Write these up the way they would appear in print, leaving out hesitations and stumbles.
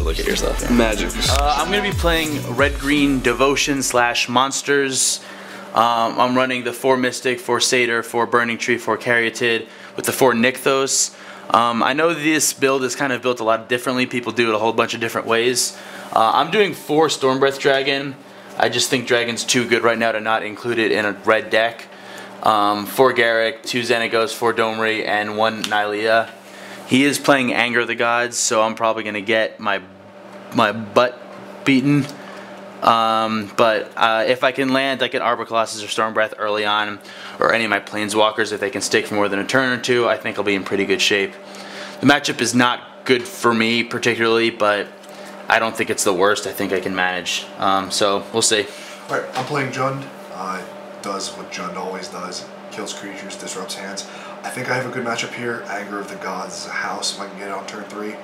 a look at yourself here. Magic. I'm gonna be playing red-green Devotion / Monsters. I'm running the 4 Mystic, 4 Satyr, 4 Burning Tree, 4 Caryatid with the 4 Nykthos. I know this build is kind of built a lot differently. People do it a whole bunch of different ways. I'm doing 4 Stormbreath Dragon. I just think Dragon's too good right now to not include it in a red deck. 4 Garruk, 2 Xenagos, 4 Domri, and 1 Nylea. He is playing Anger of the Gods, so I'm probably going to get my butt beaten. But if I can land like an Arbor Colossus or Stormbreath early on, or any of my Planeswalkers, if they can stick for more than a turn or two, I think I'll be in pretty good shape. The matchup is not good for me particularly, but I don't think it's the worst. I think I can manage. So we'll see. Alright, I'm playing Jund. Does what Jund always does. Kills creatures, disrupts hands. I think I have a good matchup here. Anger of the Gods is a house if I can get it on turn 3.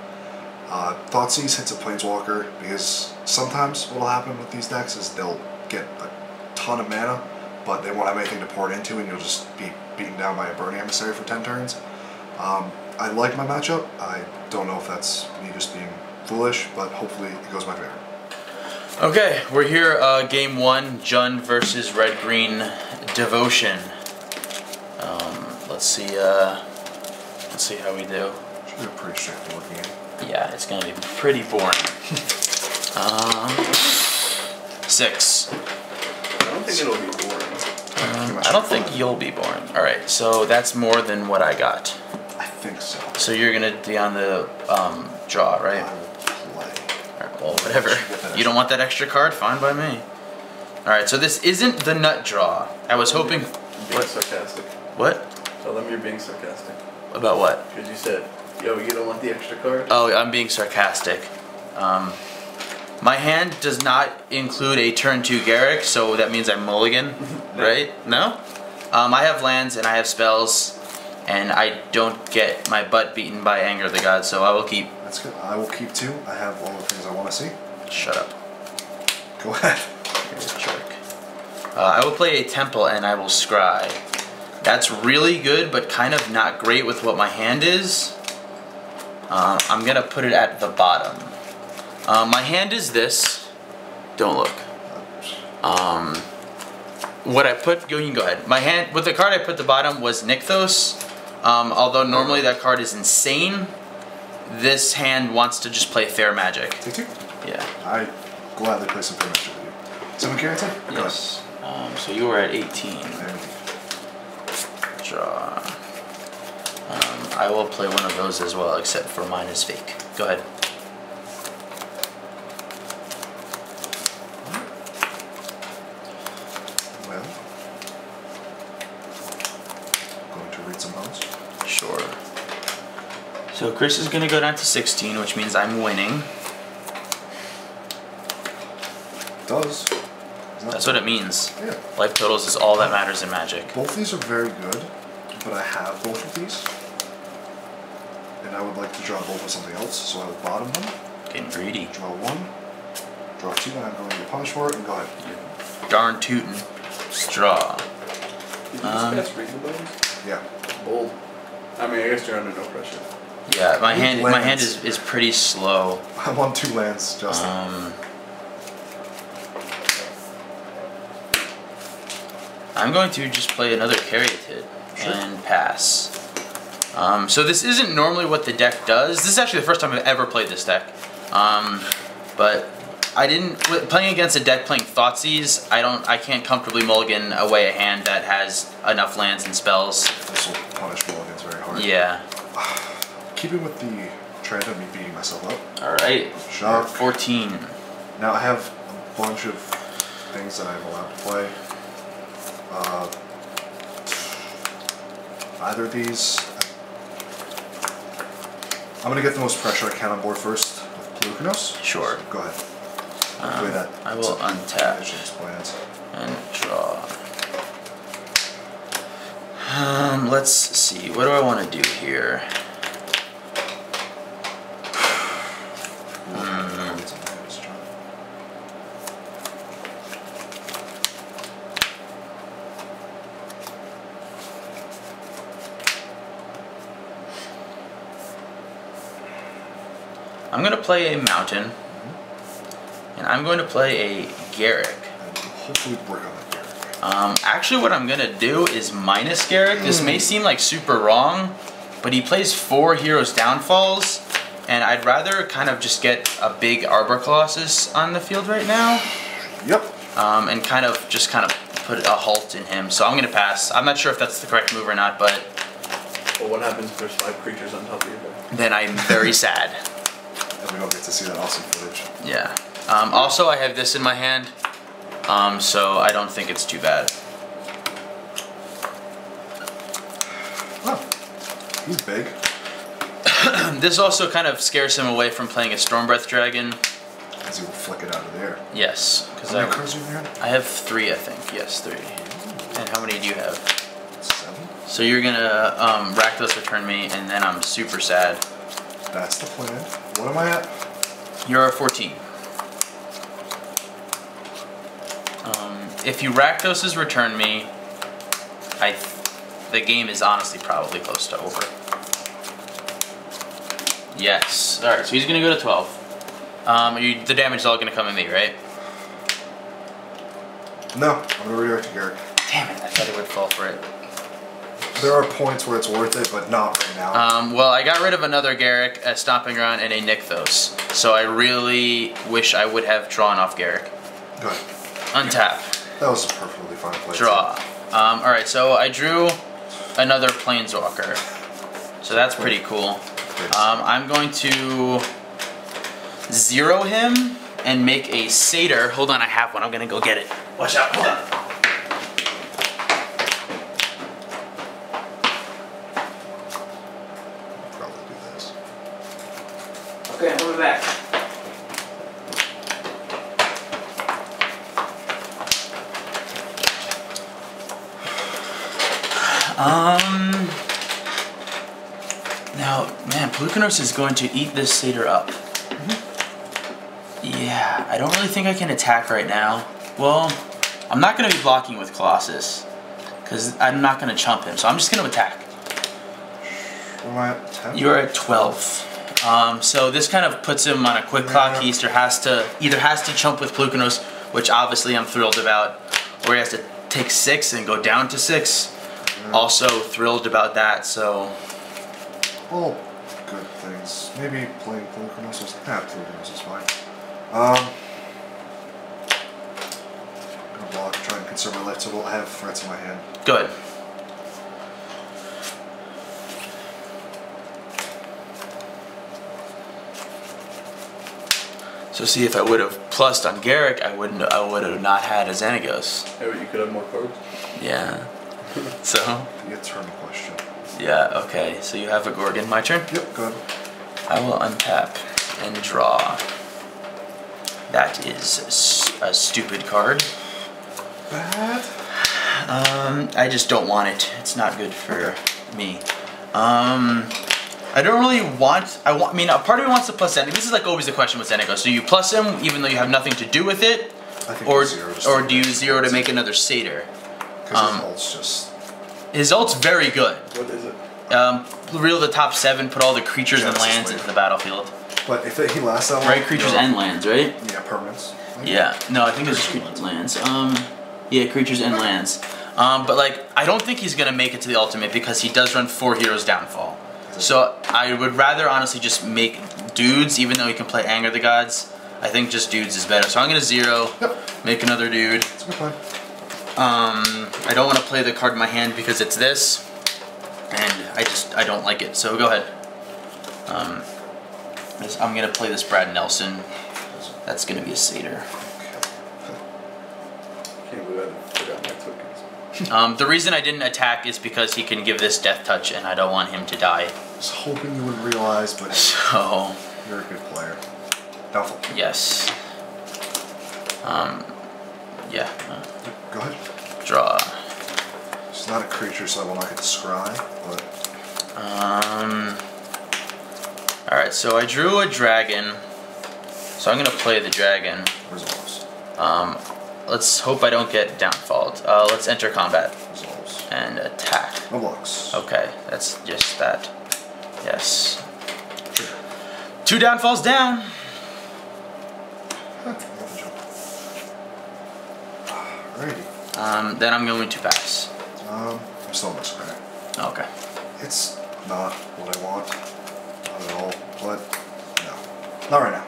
Thoughtseize hits a Planeswalker, because sometimes what will happen with these decks is they'll get a ton of mana, but they won't have anything to pour it into, and you'll just be beaten down by a Burning Emissary for 10 turns. I like my matchup. I don't know if that's me just being foolish, but hopefully it goes my favor. Okay, we're here, game 1, Jund versus red-green Devotion. Let's see how we do. Should be a pretty straightforward game. Yeah, it's gonna be pretty boring. 6. I don't think it'll be boring. I don't think you'll be boring. Alright, so that's more than what I got. I think so. So you're gonna be on the draw, right? I will play. Alright, well, whatever. You don't want that extra card? Fine by me. Alright, so this isn't the nut draw. I was hoping... Being sarcastic. What? Tell them you're being sarcastic. About what? Because you said, yo, you don't want the extra card? Oh, I'm being sarcastic. My hand does not include a turn 2 Garruk, so that means I'm mulligan, right? No? I have lands and I have spells, and I don't get my butt beaten by Anger of the Gods, so I will keep. That's good. I will keep 2. I have all the things I want to see. Shut up. Go ahead. You're a jerk. I will play a Temple and I will scry. That's really good, but kind of not great with what my hand is. I'm gonna put it at the bottom. My hand is this. Don't look. What I put, you can go ahead. My hand, with the card I put at the bottom was Nykthos. Although normally that card is insane, this hand wants to just play fair magic. Take 2? Yeah. I gladly play some fair magic with you. Sylvan Caryatid? Yes. So you were at 18. Draw. I will play one of those as well, except for mine is fake. Go ahead. Well, going to read some bones. Sure. So Chris is going to go down to 16, which means I'm winning. Does. That's what it means. Yeah. Life totals is all that matters in Magic. Both these are very good, but I have both of these. And I would like to draw both with something else, so I will bottom them. Getting greedy. Draw 1. Draw 2, and I'm going to get punished for it, and go ahead. Darn tootin'. Straw. Did you just cast Read the Bones? Yeah. Bold. I mean, I guess you're under no pressure. Yeah, my hand is pretty slow. I'm on 2 lands, Justin. I'm going to just play another Caryatid and pass. So this isn't normally what the deck does. This is actually the first time I've ever played this deck. But I didn't, playing against a deck playing Thoughtseize, I can't comfortably mulligan away a hand that has enough lands and spells. This will punish mulligans very hard. Yeah. Keeping with the trend of me beating myself up. Alright. Shock. 14. Now I have a bunch of things that I'm allowed to play. Either of these. I'm going to get the most pressure I can on board first with Polukranos. Sure. So go ahead. I will untap plans. and draw. Let's see. What do I want to do here? I'm I'm going to play a mountain. And I'm going to play a Garruk. And hopefully work on that Garruk. Actually, what I'm going to do is minus Garruk. This may seem like super wrong, but he plays 4 Heroes Downfalls. And I'd rather kind of just get a big Arbor Colossus on the field right now. Yep. And kind of put a halt in him. So I'm going to pass. I'm not sure if that's the correct move or not, but... Well, what happens if there's 5 creatures on top of your deck? Then I'm very sad. And we don't get to see that awesome footage. Yeah. Also, I have this in my hand, so I don't think it's too bad. Oh, he's big. This also kind of scares him away from playing a Stormbreath Dragon. Because he will flick it out of there. Yes. How many cards do you have? I have 3, I think. Yes, 3. And how many do you have? 7. So you're gonna Rakdos return me, and then I'm super sad. That's the plan. What am I at? You're a 14. If you Rakdos' return me, the game is honestly probably close to over. Yes. Alright, so he's going to go to 12. The damage is all going to come at me, right? No, I'm going to redirect to Garruk. Damn it, I thought it would fall for it. There are points where it's worth it, but not right now. Well, I got rid of another Garruk, a Stomping Ground, and a Nykthos. So I really wish I would have drawn off Garruk. Good. Untap. That was a perfectly fine play. Draw. Alright, so I drew another Planeswalker. So that's pretty cool. I'm going to 0 him and make a satyr. Hold on, I have one. I'm going to go get it. Watch out. Hold on. Probably do this. Okay, I'm coming back. Now, man, Polukranos is going to eat this satyr up. Yeah, I don't really think I can attack right now. Well, I'm not going to be blocking with Colossus, because I'm not going to chump him, so I'm just going to attack. What am I at? 10? You're at 12. So this kind of puts him on a quick clock. He either has to chump with Polukranos, which obviously I'm thrilled about, or he has to take 6 and go down to 6. Also thrilled about that, so... All good things. Maybe playing Polukranos is... Polukranos is fine. I'm gonna block, try and conserve my life, so I have threats in my hand. Good. So see, if I would have plussed on Garruk, I would have not had a Xenagos. Hey, but you could have more cards. Yeah. So? The eternal question. Yeah, okay. So you have a Gorgon. My turn? Yep, good. I will untap and draw. That is a stupid card. Bad? I just don't want it. It's not good for me. I don't really want... I mean, a part of me wants to plus Xenagos. This is like always the question with Xenagos. Do you plus him even though you have nothing to do with it? I think Or do you 0 to make another satyr? Because his ult's just... His ult's very good. What is it? Reel the top 7, put all the creatures and lands into the battlefield. But if he lasts that long... Right, creatures and lands, right? Yeah, permanents. Yeah. No, I think it's just creatures and lands. Yeah, creatures and lands. But like, I don't think he's gonna make it to the ultimate because he does run 4 Heroes Downfall. So I would rather honestly just make dudes, even though he can play Anger the Gods. I think just dudes is better. So I'm gonna 0, make another dude. That's a good plan. I don't want to play the card in my hand because it's this, and I don't like it. So go ahead. I'm gonna play this Brad Nelson. That's gonna be a satyr. Can't believe I forgot my tokens. The reason I didn't attack is because he can give this Death Touch, and I don't want him to die. I was hoping you would realize, but So you're a good player. Doubtful. yes. Yeah. Go ahead. Draw. It's not a creature, so I will not get to scry, but... Alright, so I drew a dragon. So I'm gonna play the dragon. Resolves. Let's hope I don't get downfalled. Let's enter combat. Resolves. And attack. No blocks. Okay, that's just that. Yes. 2 downfalls down. Alrighty. Then I'm going to pass. I'm still missing right. Okay. It's not what I want. Not at all. But no. Not right now.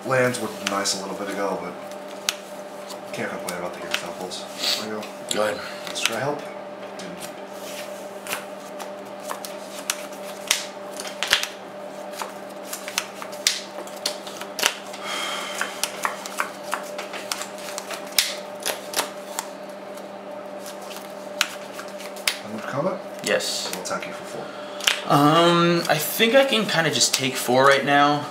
Lands were nice a little bit ago, but can't complain about the Hero's Temples. There we go. Go ahead. Let's try help. Didn't. Combat? Yes. I'll attack you for 4. I think I can kind of just take 4 right now.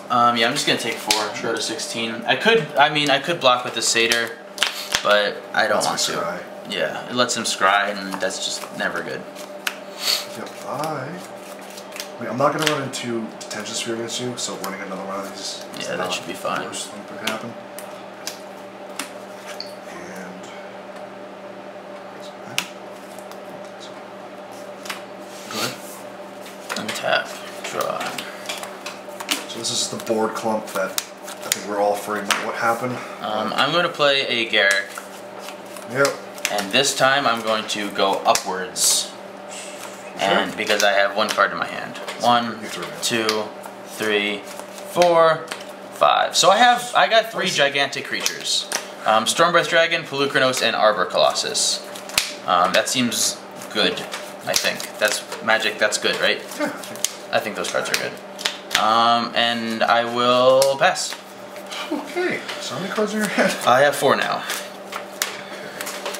Yeah, I'm just gonna take 4. Go to 16. I could block with the satyr, but I don't want to. Scry. Yeah, it lets him scry, and that's just never good. Yep, I'm not gonna run into Detention Sphere against you, so running another one of these. Yeah, that should be fine. The worst thing that could happen. Untap, draw. So this is the board clump that I think we're all afraid might what happened. I'm going to play a Garruk. Yep. And this time I'm going to go upwards. And because I have 1 card in my hand. 1, 2, 3, 4, 5. So I got 3 gigantic creatures. Stormbreath Dragon, Polukranos, and Arbor Colossus. That seems good, I think. That's magic, that's good, right? Yeah. I think those cards are good. And I will pass. Okay, so how many cards are in your hand? I have 4 now.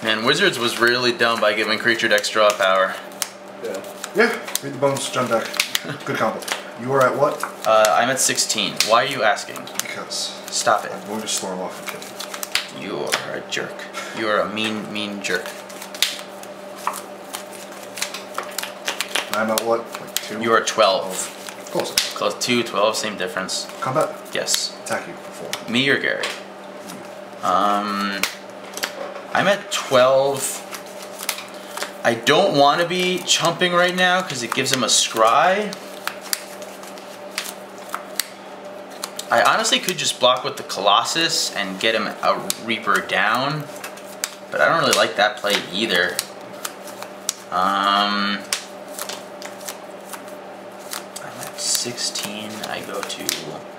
Man, Wizards was really dumb by giving creature decks draw power. Yeah. Yeah, read the bones, Jund deck. Good combo. You are at what? I'm at 16. Why are you asking? Because Stop it. I'm going to storm off and kill you. You are a jerk. You are a mean, mean jerk. I'm at what? Like 2? You are 12. Close. Close 2, 12, same difference. Combat? Yes. Attack you for 4. Me or Garruk? I'm at 12. I don't want to be chumping right now because it gives him a scry. I honestly could just block with the Colossus and get him a Reaper down, but I don't really like that play either. I'm at 16, I go to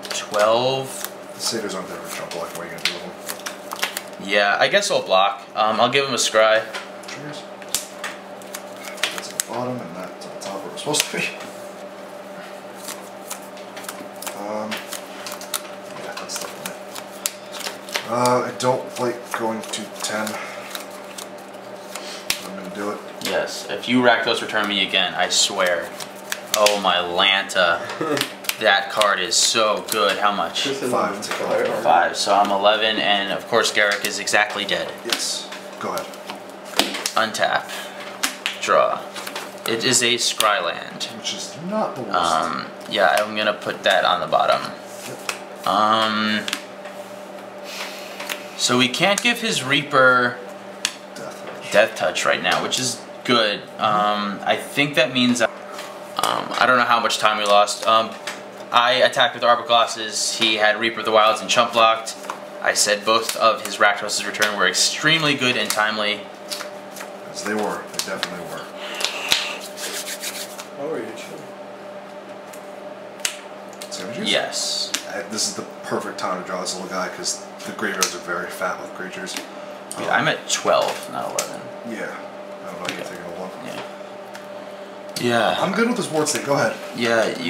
12. The satyrs aren't there for jump block. What are you going to do with them? Yeah, I guess I'll block. I'll give him a scry. Triggers. That's at the bottom and that's at the top where it's supposed to be. Yeah, that's definitely it. I don't like going to 10. I'm going to do it. Yes, if you Rakdos return me again, I swear. Oh my Lanta. That card is so good. How much? 5 to go. 5. So I'm 11, and of course Garruk is exactly dead. Yes. Go ahead. Untap. Draw. It is a Scryland. Which is not the worst. Yeah, I'm gonna put that on the bottom. Yep. So we can't give his Reaper Death. Death Touch right now, which is good. I think that means I don't know how much time we lost. I attacked with Arbor Colossus. He had Reaper of the Wilds and chump blocked. I said both of his Rakdos' return were extremely good and timely. As they were. They definitely were. How are you, chill? Scavengers? Yes. This is the perfect time to draw this little guy because the graveyards are very fat with creatures. Yeah, I'm at 12, not 11. Yeah. I don't know, you're taking a one. Yeah. Yeah. I'm good with this board state. Go ahead. Yeah, I yeah, can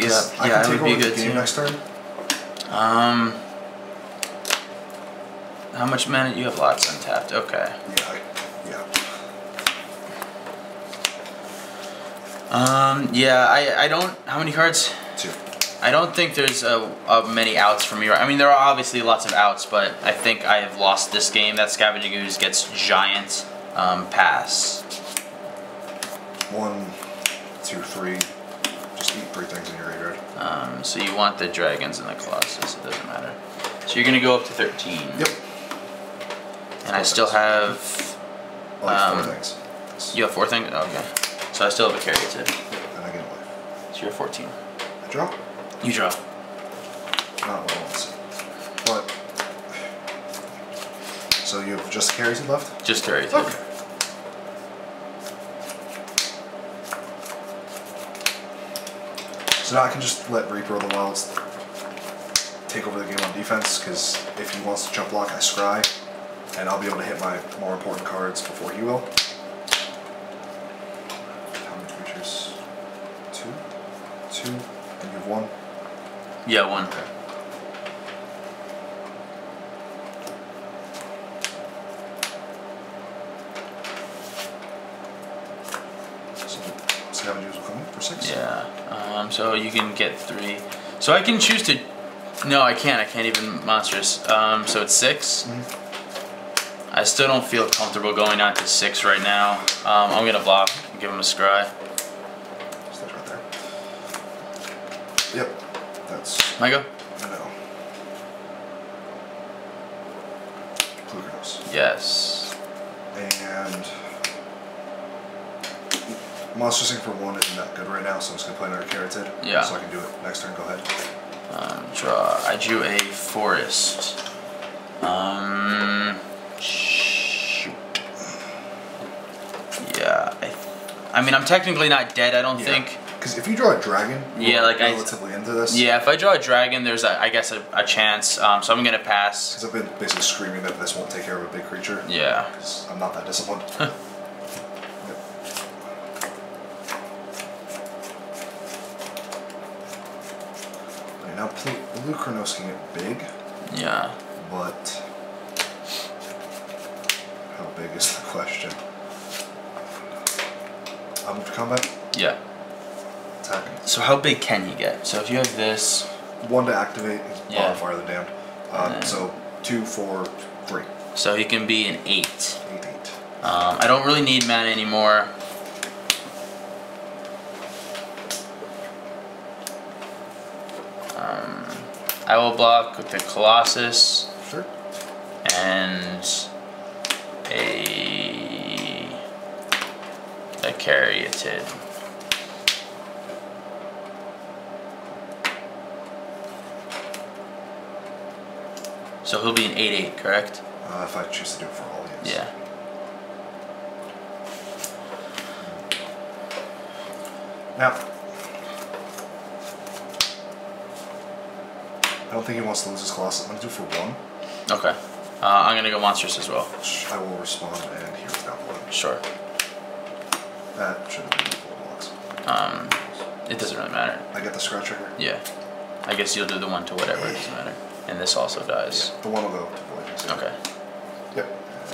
that take would be over the good game too. next turn. How much mana? You have lots untapped. Okay. Yeah. I don't. How many cards? 2. I don't think there's many outs for me. I mean, there are obviously lots of outs, but I think I have lost this game. That Scavaging Ooze gets giant pass. 1, 2, 3. Just eat 3 things in your graveyard. So you want the dragons and the Colossus. It doesn't matter. So you're gonna go up to 13. Yep. And I still have. 4 things. You have 4 things. Oh, okay. So I still have a Caryatid. And I get a life. So you're 14. I draw. You draw. Not what I want to see. But so you have just Caryatid left? Just Caryatid. Okay. So now I can just let Reaper of the Wilds take over the game on defense, because if he wants to jump block, I scry, and I'll be able to hit my more important cards before he will. How many creatures? 2? 2? And you have 1? Yeah, 1. Okay. So Scavaging Ooze will come in for 6? Yeah. So you can get 3. So I can choose to... No, I can't. I can't even monstrous. So it's 6. Mm-hmm. I still don't feel comfortable going down to 6 right now. I'm going to block and give him a scry. So that's right there. Yep. That's... My go? No. Polukranos. Yes. And... Monster Sync for 1 isn't that good right now, so I'm just going to play another Caryatid. Yeah. So I can do it next turn. Go ahead. Draw. I drew a forest. Shoot. Yeah. I mean, I'm technically not dead, I don't think. Because if you draw a dragon, yeah, like relatively into this. Yeah, if I draw a dragon, there's I guess a chance. So I'm gonna pass. Because I've been basically screaming that this won't take care of a big creature. Yeah. Because I'm not that disciplined. Now, Polukranos can get big. Yeah. But how big is the question? I'll move to combat. Yeah. Attacking. So how big can he get? So if you have this. 1 to activate. Yeah. Fire the Damned. So 2, 4, 3. So he can be an 8. 8, 8. I don't really need mana anymore. I will block with the Colossus. Sure. And a Caryatid. So he'll be an 8/8, correct? If I choose to do it for all, yes. Yeah. Now, I don't think he wants to lose his Colossus. I'm going to do it for 1. Okay. I'm going to go monstrous as well. I will respond, and here's down below. Sure. That should have been 4 blocks. It doesn't really matter. I get the scratch trigger? Yeah. I guess you'll do the 1 to whatever, it doesn't matter. And this also dies. Yeah, the 1 will go to Voyaging. So Okay. Yep.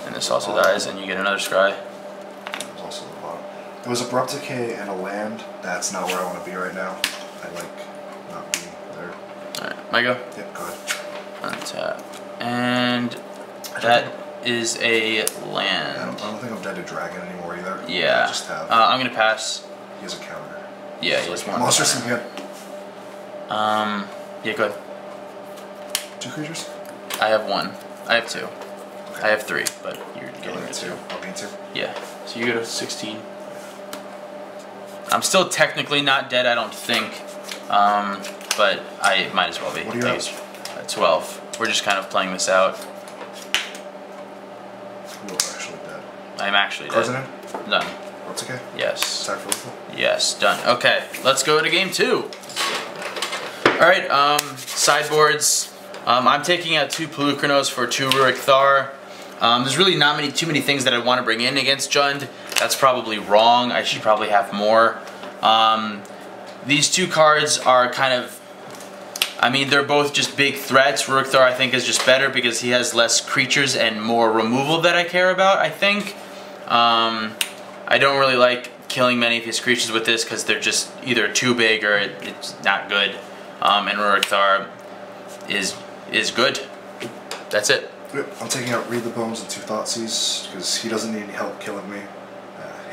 And this also dies, and you get another scry. It was also the bottom. It was Abrupt Decay and a land. That's not where I want to be right now. I like not being there. Alright, my go? Yep, go ahead. Untap. And that is a land. I don't think I'm dead to dragon anymore either. Yeah. I just have. I'm going to pass. He has a counter. Yeah, he has one. Monster Sync again. Yeah, go ahead. 2 creatures? I have 1. I have 2. Okay. I have 3, but you're getting I'll it 2. 2. I'll gain 2. Yeah. So you go to 16. I'm still technically not dead, I don't think. But I might as well be. What are you at? 12. We're just kind of playing this out. You're actually dead. I'm actually Cards in dead. it? Done. That's okay. Yes. Attack for lethal. Yes, done. Okay, let's go to game 2. Alright, sideboards. I'm taking out 2 Polukranos for 2 Ruric Thar. There's really not too many things that I want to bring in against Jund. That's probably wrong. I should probably have more. These 2 cards are kind of... I mean, they're both just big threats. Ruric Thar, I think, is just better because he has less creatures and more removal that I care about, I think. I don't really like killing many of his creatures with this because they're just either too big or it's not good. And Ruric Thar is good. That's it. Yep. I'm taking out Read the Bones and 2 Thoughtseize because he doesn't need any help killing me.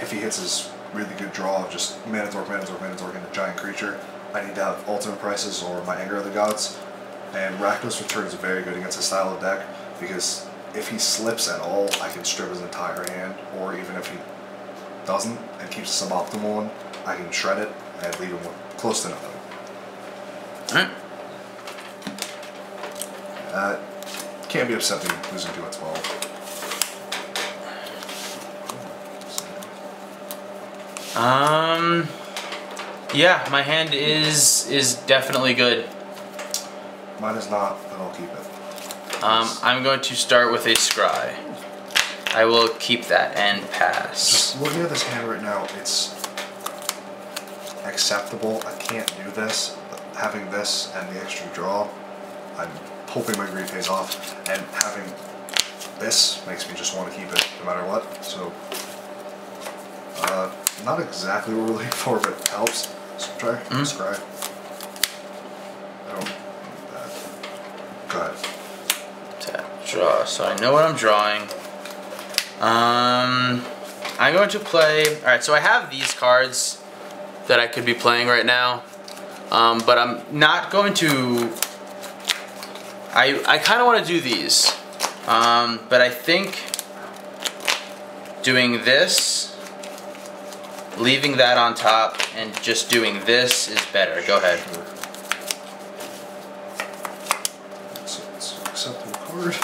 If he hits his really good draw of just mana dork, and a giant creature, I need to have ultimate prices or my Anger of the Gods. And Rakdos Return is very good against his style of deck because if he slips at all, I can strip his entire hand, or even if he doesn't and keeps a suboptimal one, I can shred it and leave him with close to nothing. Alright. Can't be upset being losing to a 12. Yeah, my hand is definitely good. Mine is not, but I'll keep it. I'm going to start with a scry. I will keep that and pass. Just looking at this hand right now, it's acceptable. I can't do this. But having this and the extra draw, I'm hoping my greed pays off. And having this makes me just want to keep it no matter what. So, not exactly what we're looking for, but it helps. So try scry. I don't need that. Go ahead. Tap, draw. So I know what I'm drawing. I'm going to play. Alright, so I have these cards that I could be playing right now. But I'm not going to. I kind of want to do these. But I think doing this, leaving that on top, and just doing this is better. Go ahead. So it's an acceptable card.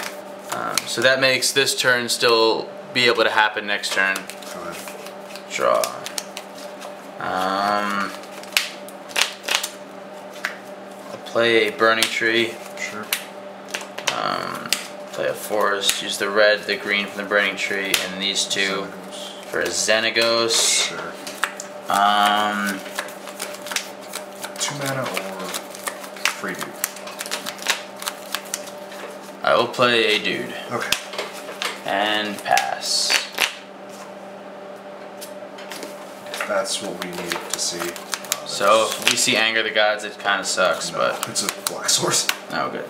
So that makes this turn still be able to happen next turn. Go ahead. Draw. I'll play a Burning Tree. Sure. Play a forest. Use the red, the green from the Burning Tree, and these two for a Xenagos. Sure. 2 mana or free dude? I will play a dude. Okay. And pass. That's what we need to see. So if we see Anger of the Gods, it kind of sucks, no, but it's a black source. oh, good.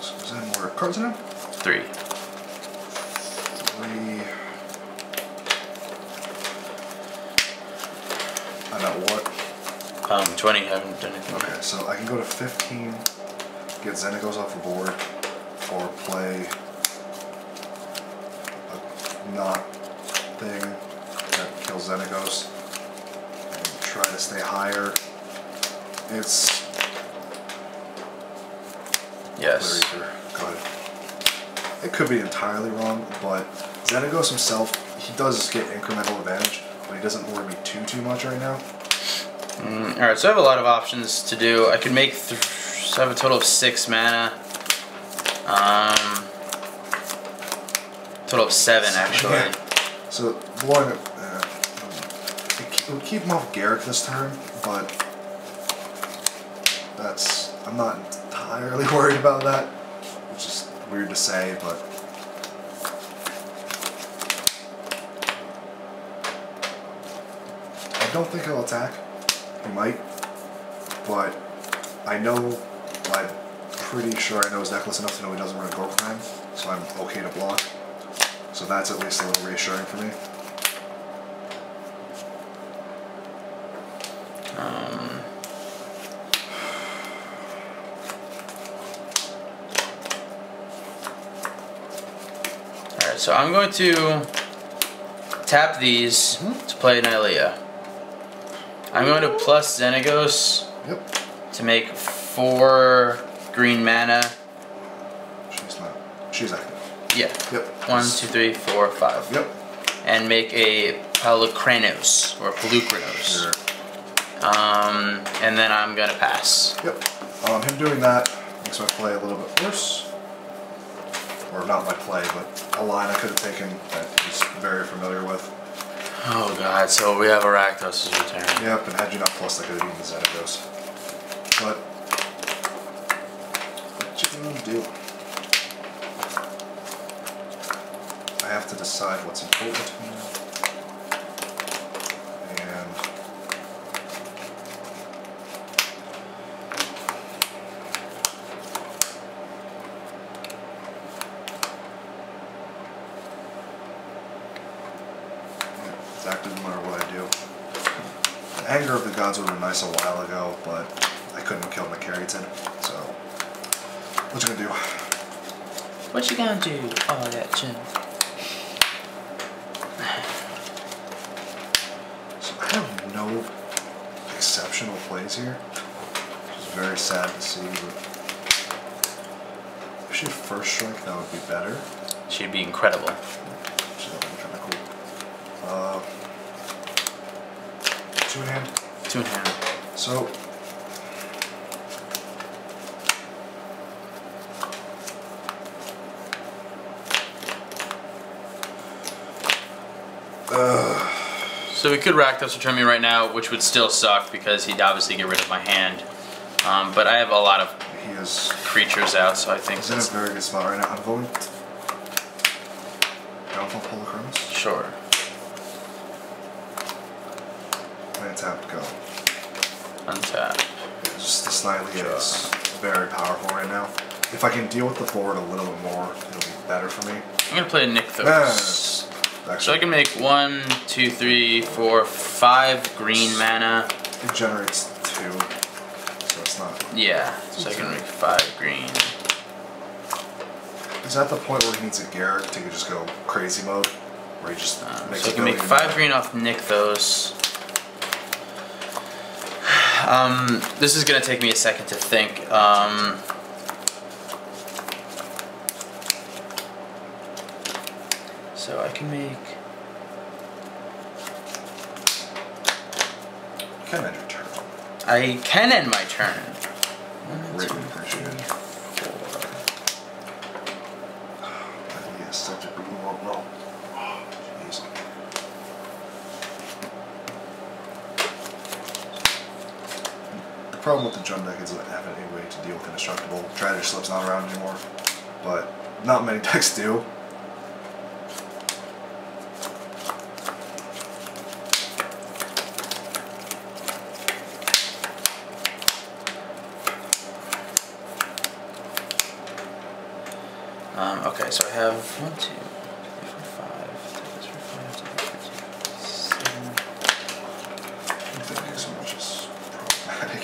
Is there more cards now? 3. 3. I'm at what? 20. I haven't done anything. Okay, so I can go to 15, get Xenagos off the board, or play a not thing that kills Xenagos, and try to stay higher. It's Yes. Go ahead. It could be entirely wrong, but Xenagos himself, he does get incremental advantage, but he doesn't worry me too much right now. Alright, so I have a lot of options to do. I could make, so I have a total of 6 mana. Total of 7 actually. Yeah. So one, we'll keep him off Garruk this turn, but I'm not entirely worried about that, which is weird to say, but I don't think he'll attack. He might, but I'm pretty sure I know his necklace enough to know he doesn't run a Gore Crime, so I'm okay to block. So that's at least a little reassuring for me. Alright, so I'm going to tap these to play Nylea. I'm going to plus Xenagos to make 4 green mana. She's active. Yeah. Yep. 1, 2, 3, 4, 5. Yep. And make a Polukranos or Polukranos. Sure. And then I'm gonna pass. Yep. Him doing that makes my play a little bit worse. Or not my play, but a line I could have taken that he's very familiar with. Oh god, so we have a Rakdos' return. Yep, and had you not plus, I could have eaten the Xenagos. But what you gonna do? I have to decide what's important to me now. And it's active no matter what I do. The Anger of the Gods would have been nice a while ago, but I couldn't have killed my Caryatid, so What you gonna do? What you gonna do? Oh, that chin. So I have no exceptional plays here. Which is very sad to see, but if she had first strike, that would be better. She'd be incredible. So that would be kind of cool. 2 in hand. 2 in hand. So so we could Rakdos return me right now, which would still suck because he'd obviously get rid of my hand. But I have a lot of creatures out, so I think he's in a very good spot right now. I'm going downfall Polukranos. Sure. Untap, go. Untap. Just this Nylea is very powerful right now. If I can deal with the board a little bit more, it'll be better for me. I'm gonna play Nykthos. So I can make 1, 2, 3, 4, 5 green mana. It generates 2, so it's not. Yeah, so I can make 5 green. Is that the point where he needs a Garruk to just go crazy mode? Where he just makes so I can make 5 green off Nykthos. This is gonna take me a second to think. So I can make. You can end your turn. I can end my turn. Greatly appreciate it. 4. Yes, such a big no. Jeez. The problem with the Jund deck is I haven't any way to deal with Indestructible. Tragic Slip's not around anymore, but not many decks do. Okay, so I have 1, 2, 3, 4, 5, 7. So much is problematic.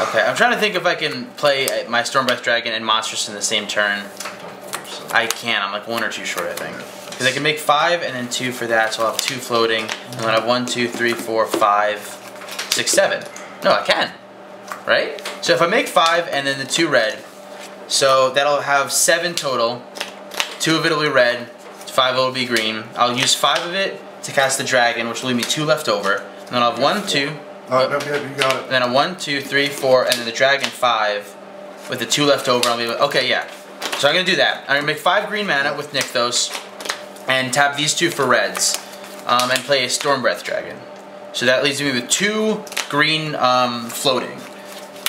Okay, I'm trying to think if I can play my Stormbreath Dragon and Monstrous in the same turn. I can. I'm like 1 or 2 short, I think. Because I can make 5 and then 2 for that, so I'll have 2 floating. And then I have 1, 2, 3, 4, 5, 6, 7. No, I can. Right? So if I make 5 and then the 2 red, so that'll have 7 total. 2 of it will be red, 5 will be green. I'll use 5 of it to cast the dragon, which will leave me 2 left over. And then I'll have 1, 2. Oh, no, yeah, you got it. And then a 1, 2, 3, 4, and then the dragon 5 with the 2 left over. I'll be like, okay, yeah. So I'm gonna do that. I'm gonna make 5 green mana with Nykthos and tap these 2 for reds and play a Stormbreath Dragon. So that leaves me with 2 green floating.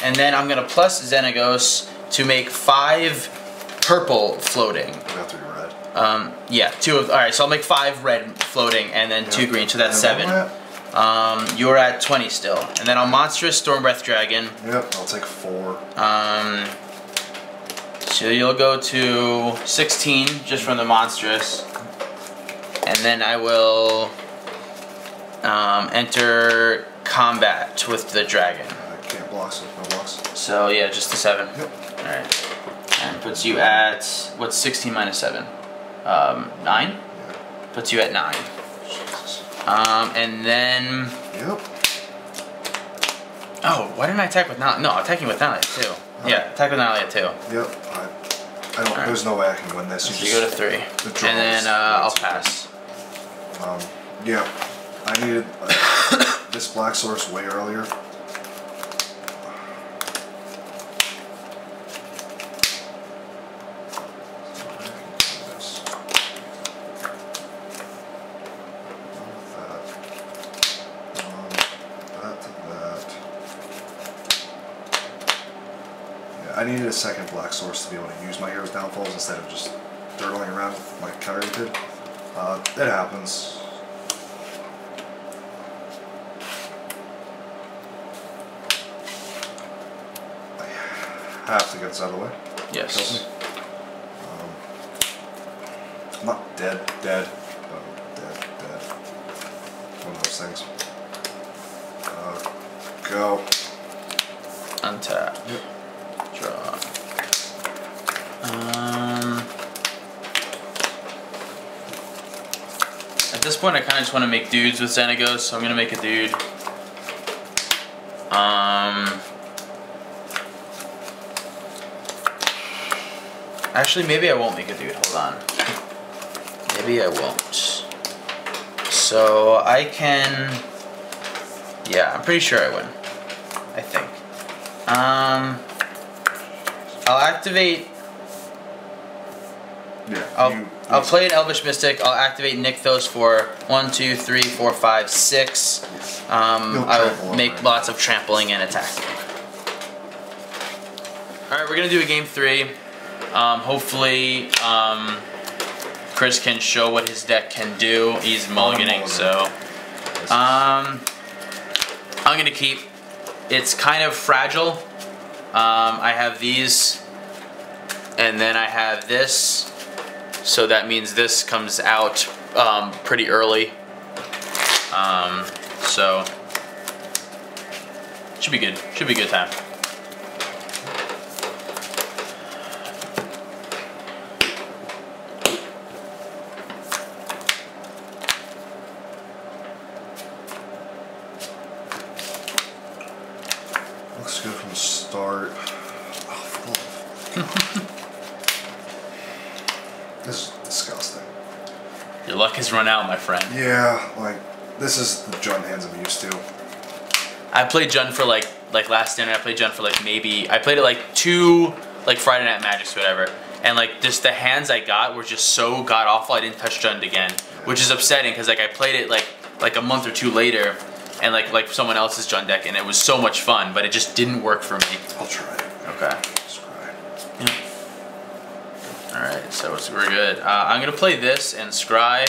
And then I'm gonna plus Xenagos to make 5 purple floating. That's red. Yeah, 2 of. All right, so I'll make 5 red floating and then 2 green. So that's 7. You're at 20 still, and then I'll Monstrous Stormbreath Dragon. Yep, I'll take 4. So you'll go to 16 just from the Monstrous, and then I will enter combat with the dragon. I can't block, so no blocks. So yeah, just the 7. Yep. All right, and puts you at what's 16 minus 7? 9. Yeah. Puts you at 9. Jesus. And then. Yep. Oh, why didn't I attack with Nylea? No, attacking with Nylea too. Yeah, attack with Nylea too. Yep. I don't. Right. There's no way I can win this. So you go to 3, and then I'll pass. Yeah, I needed this black source way earlier. I needed a second black source to be able to use my hero's downfalls instead of just dirtling around with my Caryatid. It happens. I have to get this out of the way. Yes. Kills me. I'm not dead, but dead. things. Go. Untap. Yep. Draw. At this point, I kind of just want to make dudes with Xenagos, so I'm gonna make a dude. Actually, maybe I won't make a dude. Hold on. Maybe I won't. So I can. Yeah, I'm pretty sure I win. I think. I'll activate. Yeah. I'll play an Elvish Mystic. I'll activate Nykthos for 1, 2, 3, 4, 5, 6. I'll make lots of trampling and attacking. Alright, we're gonna do a game 3. Hopefully, Chris can show what his deck can do. He's mulliganing, so. I'm gonna keep. It's kind of fragile. I have these, and then I have this. So that means this comes out pretty early. So should be good. Should be a good time. Looks good from the start. This is disgusting. Your luck has run out, my friend. Yeah, like, this is the Jund hands I'm used to. I played Jund for like last dinner. I played Jund for like maybe I played it like 2 like Friday Night Magics or whatever, and like just the hands I got were just so god awful. I didn't touch Jund again, which is upsetting because like I played it like a month or 2 later, and like someone else's Jund deck, and it was so much fun, but it just didn't work for me. I'll try it. Okay. Yeah. Alright, so we're good. I'm gonna play this and scry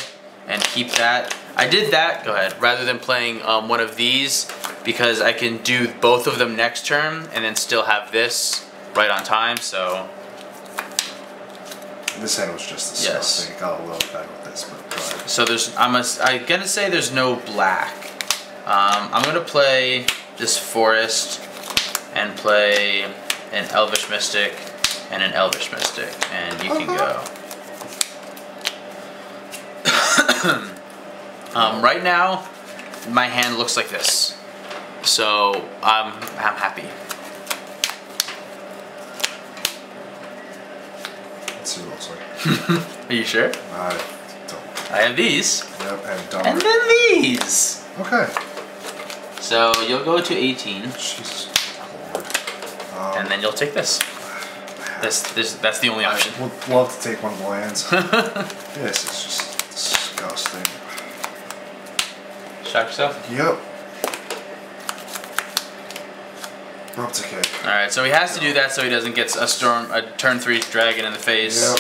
and keep that. I did that, go ahead, rather than playing one of these, because I can do both of them next turn and then still have this right on time, so. This hand was just disgusting. Yes. It got a little bad with this, but go ahead. So I'm gonna say there's no black. I'm gonna play this forest and play an Elvish Mystic and an Elvish Mystic, and you can go. Right now, my hand looks like this, so I'm happy. Let's see what it looks like. Are you sure? I don't. I have these. Yep, and Domri. And then these. Okay. So you'll go to 18. Jesus Lord. And then you'll take this. That's the only option. I would love to take one of the lands. This is just disgusting. Shock yourself? Yep. Abrupt Decay. Alright, so he has to do that so he doesn't get a turn 3 dragon in the face.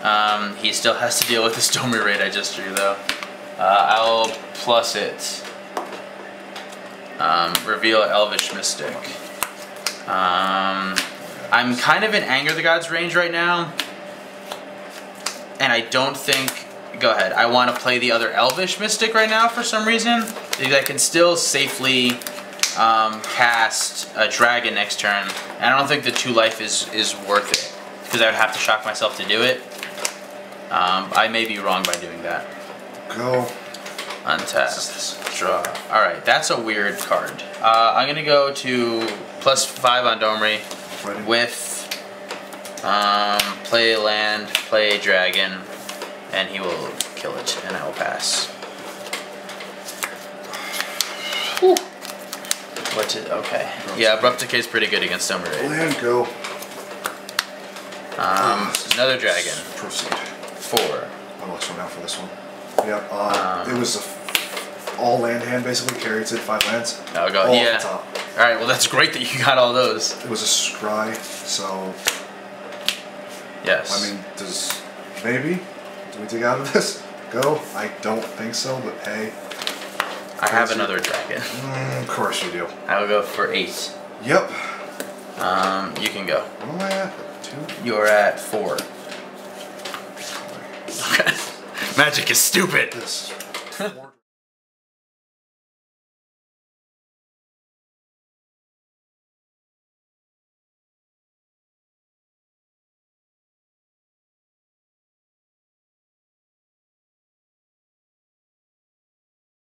Yep. He still has to deal with this Domri Rade I just drew though. I'll plus it. Reveal Elvish Mystic. I'm kind of in Anger the Gods range right now, and I don't think. Go ahead. I want to play the other Elvish Mystic right now for some reason, because I can still safely cast a dragon next turn, and I don't think the 2 life is worth it, because I would have to shock myself to do it. I may be wrong by doing that. Go. Untap. Draw. Alright, that's a weird card. I'm going to go to +5 on Domri with play a land, play a dragon, and he will kill it, and I will pass. Whew. Okay. Yeah, Abrupt Decay is pretty good against Domri Rade. Land, go. Another dragon. Proceed. 4. I lost one out for this one. Yep. It was a all land hand basically. Caryatid 5 lands. Oh god. All Yeah. at the top. All right. Well, that's great that you got all those. It was a scry, so. Yes. I mean, maybe? Do we dig out of this? Go? I don't think so, but hey. I have another dragon. Of course you do. I will go for 8. Yep. You can go. What am I at? 2? You're at 4. Magic is stupid. This.